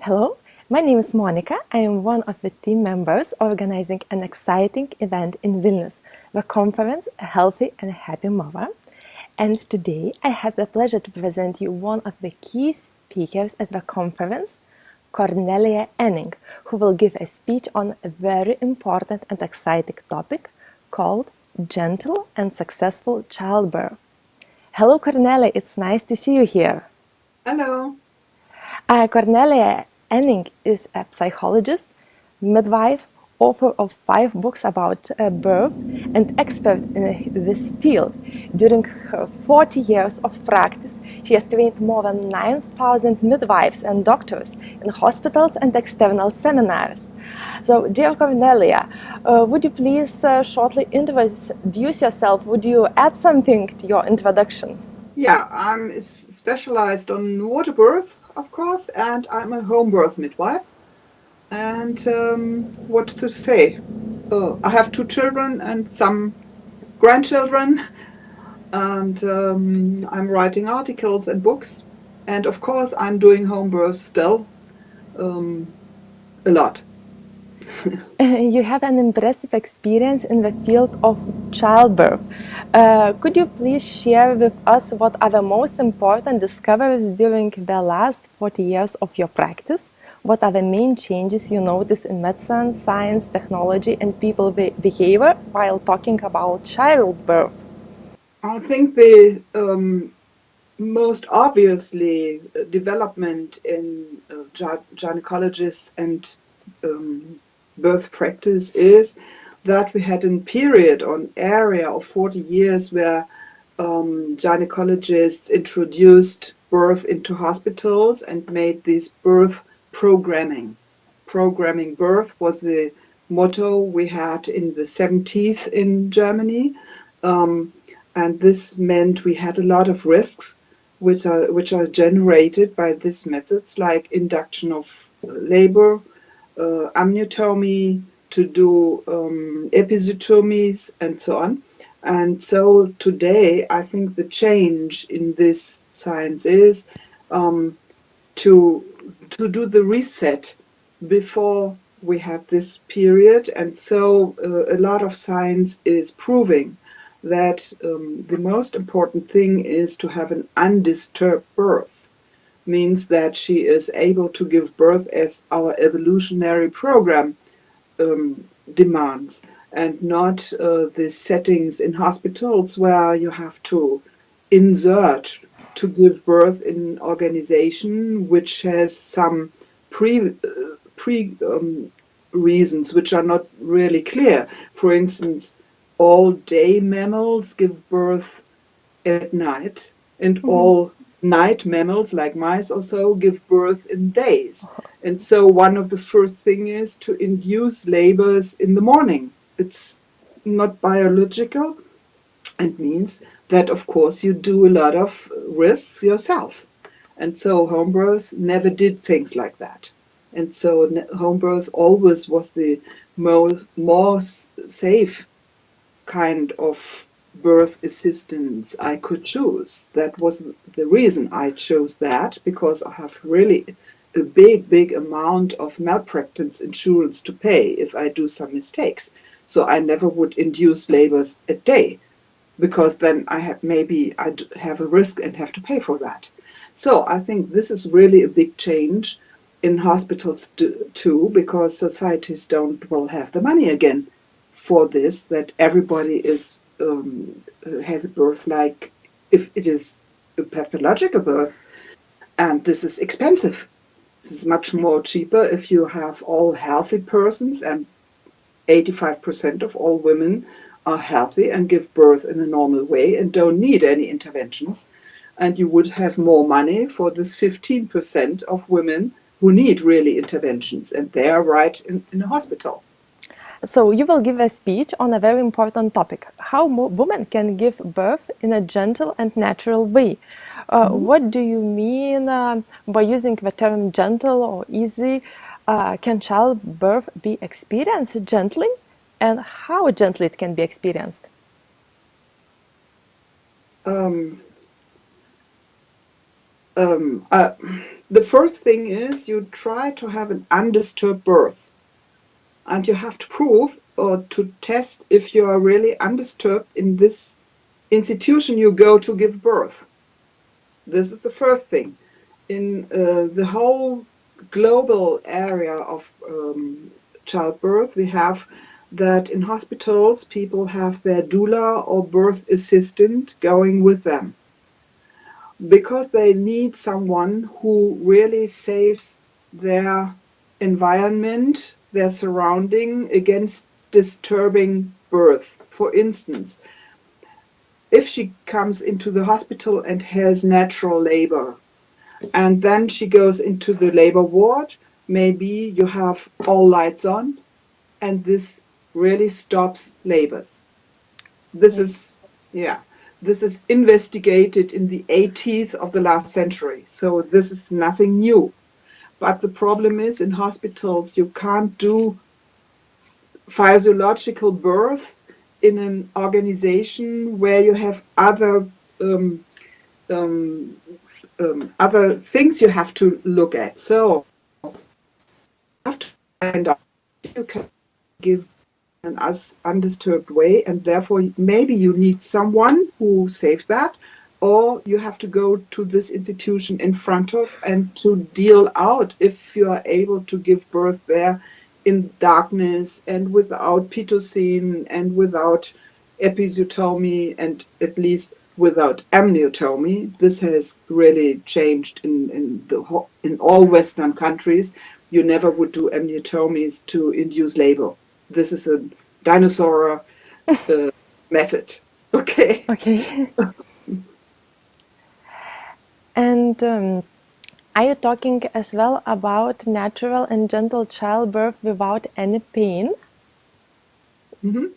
Hello, my name is Monica. I am one of the team members organizing an exciting event in Vilnius, the conference A Healthy and Happy Mother. And today I have the pleasure to present you one of the key speakers at the conference, Cornelia Enning, who will give a speech on a very important and exciting topic called Gentle and Successful Childbirth. Hello, Cornelia, it's nice to see you here. Hello. Cornelia Enning is a psychologist, midwife, author of 5 books about birth, and expert in this field. During her 40 years of practice, she has trained more than 9,000 midwives and doctors in hospitals and external seminars. So, dear Cornelia, would you please shortly introduce yourself? Would you add something to your introduction? Yeah, I'm specialized on water birth, of course, and I'm a home birth midwife. And what to say? I have 2 children and some grandchildren, and I'm writing articles and books. And of course, I'm doing home birth still a lot. You have an impressive experience in the field of childbirth. Could you please share with us what are the most important discoveries during the last 40 years of your practice? What are the main changes you notice in medicine, science, technology, and people behavior while talking about childbirth? I think the most obviously development in gynecologists and birth practice is that we had a period or an area of 40 years where gynecologists introduced birth into hospitals and made this birth programming. Programming birth was the motto we had in the 70s in Germany. And this meant we had a lot of risks which are generated by these methods, like induction of labor, amniotomy, to do episiotomies, and so on. And so today, I think the change in this science is to do the reset before we had this period. And so a lot of science is proving that the most important thing is to have an undisturbed birth. Means that she is able to give birth as our evolutionary program demands, and not the settings in hospitals where you have to insert to give birth in an organization which has some pre reasons which are not really clear. For instance, all day mammals give birth at night, and all night mammals like mice or so give birth in days. And so one of the first thing is to induce labors in the morning. It's not biological, and means that of course you do a lot of risks yourself. And so home birth never did things like that. And so home birth always was the more safe kind of birth assistance I could choose. That was the reason I chose that, because I have really a big amount of malpractice insurance to pay if I do some mistakes. So I never would induce labors a day, because then I'd have a risk and have to pay for that. So I think this is really a big change in hospitals too, because societies don't have the money again for this, that everybody has a birth like if it is a pathological birth, and this is expensive. This is much more cheaper if you have all healthy persons, and 85% of all women are healthy and give birth in a normal way and don't need any interventions. And you would have more money for this 15% of women who need really interventions, and they are right in a hospital. So you will give a speech on a very important topic, how women can give birth in a gentle and natural way. What do you mean by using the term gentle or easy? Can childbirth be experienced gently, and how gently it can be experienced? the first thing is you try to have an undisturbed birth. And you have to prove or to test if you are really undisturbed in this institution you go to give birth. This is the first thing. In the whole global area of childbirth, we have that in hospitals people have their doula or birth assistant going with them, because they need someone who really saves their environment, their surrounding against disturbing birth. For instance, if she comes into the hospital and has natural labor, and then she goes into the labor ward, maybe you have all lights on, and this really stops labors. This is, this is investigated in the 80s of the last century, so this is nothing new. But the problem is, in hospitals you can't do physiological birth in an organization where you have other other things you have to look at. So you have to find out if you can give an undisturbed way, and therefore maybe you need someone who saves that, or you have to go to this institution in front of and to deal out if you are able to give birth there in darkness and without pitocin and without episiotomy, and at least without amniotomy. This has really changed in all Western countries. You never would do amniotomies to induce labor. This is a dinosaur method. Okay. Okay. And are you talking as well about natural and gentle childbirth without any pain? Mm-hmm.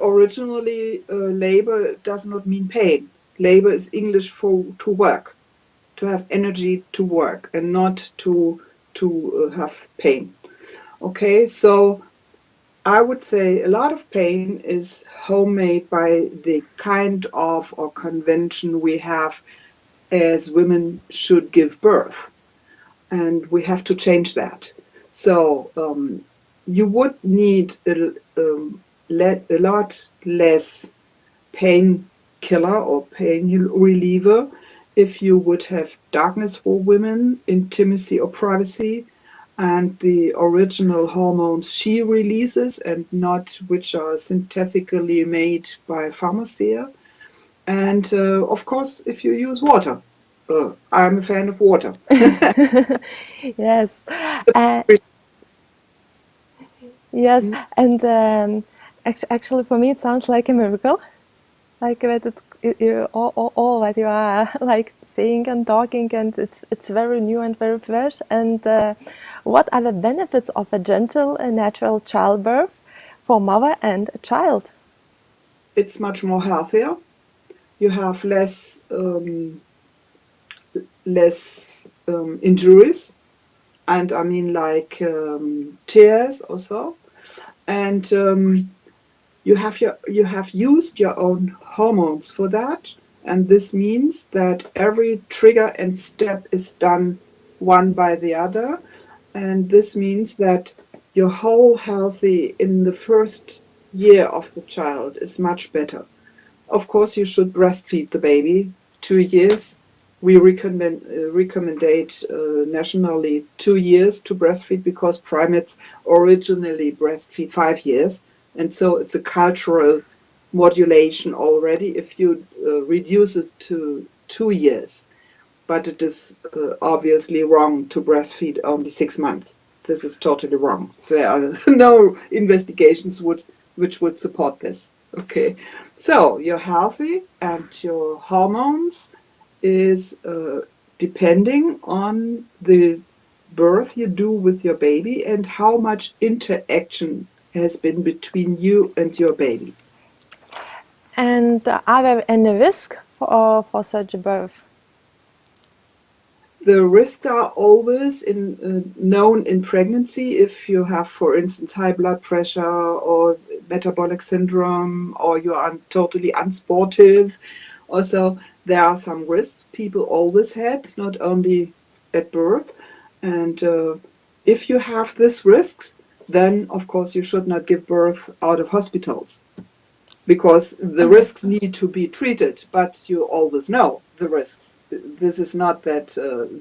Originally, labor does not mean pain. Labor is English for to work, to have energy to work, and not to have pain. Okay, so I would say a lot of pain is homemade by the kind of or convention we have as women should give birth, and we have to change that. So you would need a lot less painkiller or pain reliever if you would have darkness for women, intimacy or privacy, and the original hormones she releases and not which are synthetically made by pharmacy. And of course, if you use water. I'm a fan of water. Yes. Yes, and actually for me it sounds like a miracle, like that all that you are like saying and talking, and it's very new and very fresh. And what are the benefits of a gentle and natural childbirth for mother and child? It's much more healthier. You have less injuries, and I mean like tears or so. And you have used your own hormones for that, and this means that every trigger and step is done one by the other, and this means that your whole healthy in the first year of the child is much better. Of course, you should breastfeed the baby 2 years. We recommend nationally 2 years to breastfeed, because primates originally breastfeed 5 years, and so it's a cultural modulation already if you reduce it to 2 years. But it is obviously wrong to breastfeed only 6 months. This is totally wrong. There are no investigations which would support this. Okay, so you're healthy and your hormones is depending on the birth you do with your baby and how much interaction has been between you and your baby. And are there any risk for such a birth? The risks are always known in pregnancy. If you have, for instance, high blood pressure or metabolic syndrome, or you are totally unsportive, Also, there are some risks people always had, not only at birth. And if you have these risks, then of course you should not give birth out of hospitals, because the risks need to be treated, but you always know the risks. This is not that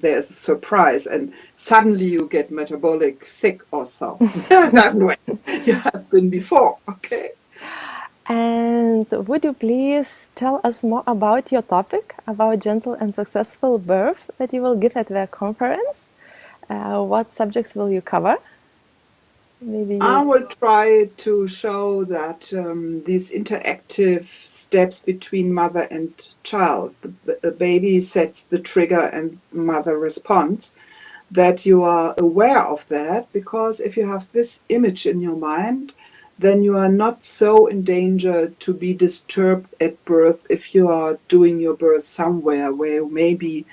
there's a surprise and suddenly you get metabolic sick or so. It doesn't work. You have been before, okay? And would you please tell us more about your topic, about gentle and successful birth that you will give at the conference? What subjects will you cover? I will try to show that these interactive steps between mother and child, the baby sets the trigger and mother responds, that you are aware of that, because if you have this image in your mind, then you are not so in danger to be disturbed at birth if you are doing your birth somewhere where you maybe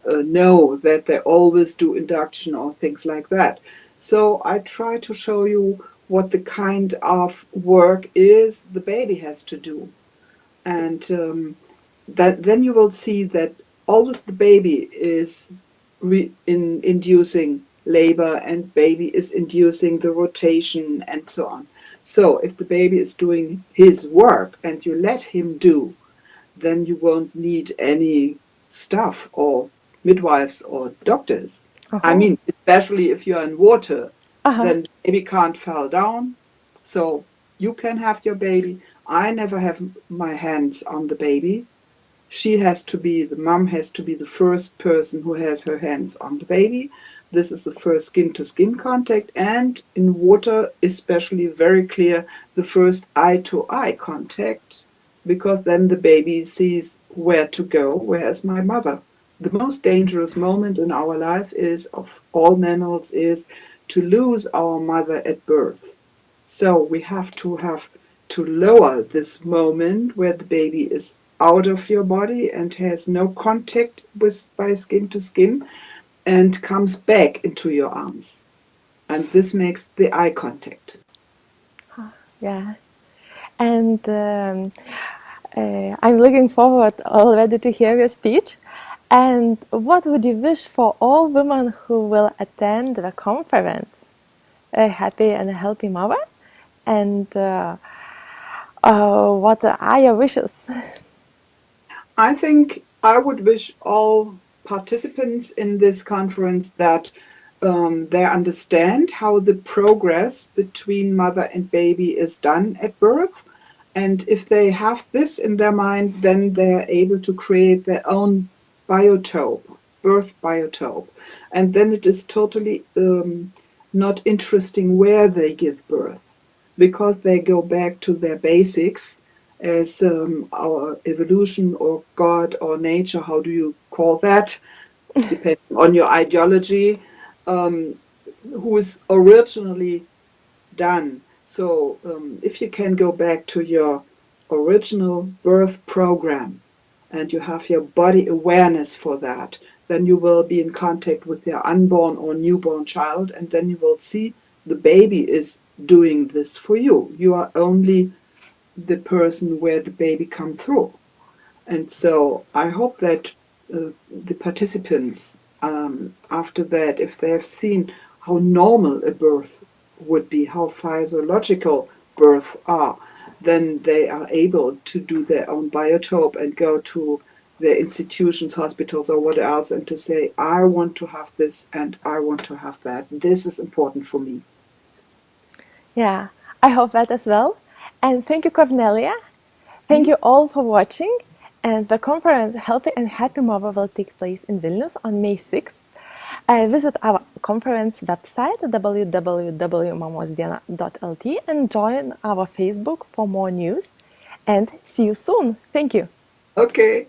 know that they always do induction or things like that. So I try to show you what the kind of work is the baby has to do. And then you will see that always the baby is inducing labor and baby is inducing the rotation and so on. So if the baby is doing his work and you let him do, then you won't need any staff or midwives or doctors. I mean, especially if you're in water, then the baby can't fall down. So you can have your baby. I never have my hands on the baby. The mom has to be the first person who has her hands on the baby. This is the first skin-to-skin contact, and in water, especially very clear, the first eye-to-eye contact, because then the baby sees where to go, where's my mother. The most dangerous moment in our life of all mammals is to lose our mother at birth. So we have to lower this moment where the baby is out of your body and has no contact by skin to skin and comes back into your arms. And this makes the eye contact. Yeah. And I'm looking forward already to hear your speech. And what would you wish for all women who will attend the conference? A happy and a healthy mother? And what are your wishes? I think I would wish all participants in this conference that they understand how the progress between mother and baby is done at birth. And if they have this in their mind, then they are able to create their own biotope, birth biotope. And then it is totally not interesting where they give birth, because they go back to their basics as our evolution or God or nature, how do you call that, depending on your ideology, who is originally done. So if you can go back to your original birth program, and you have your body awareness for that, then you will be in contact with your unborn or newborn child, and then you will see the baby is doing this for you. You are only the person where the baby comes through. And so I hope that the participants, after that, if they have seen how normal a birth would be, how physiological births are, then they are able to do their own biotope and go to their institutions, hospitals or what else, and to say, I want to have this and I want to have that. This is important for me. Yeah, I hope that as well. And thank you, Cornelia. Thank you all for watching. And the conference Healthy and Happy Mother will take place in Vilnius on May 6th. Visit our conference website www.mamosdiena.lt and join our Facebook for more news. And see you soon. Thank you. Okay.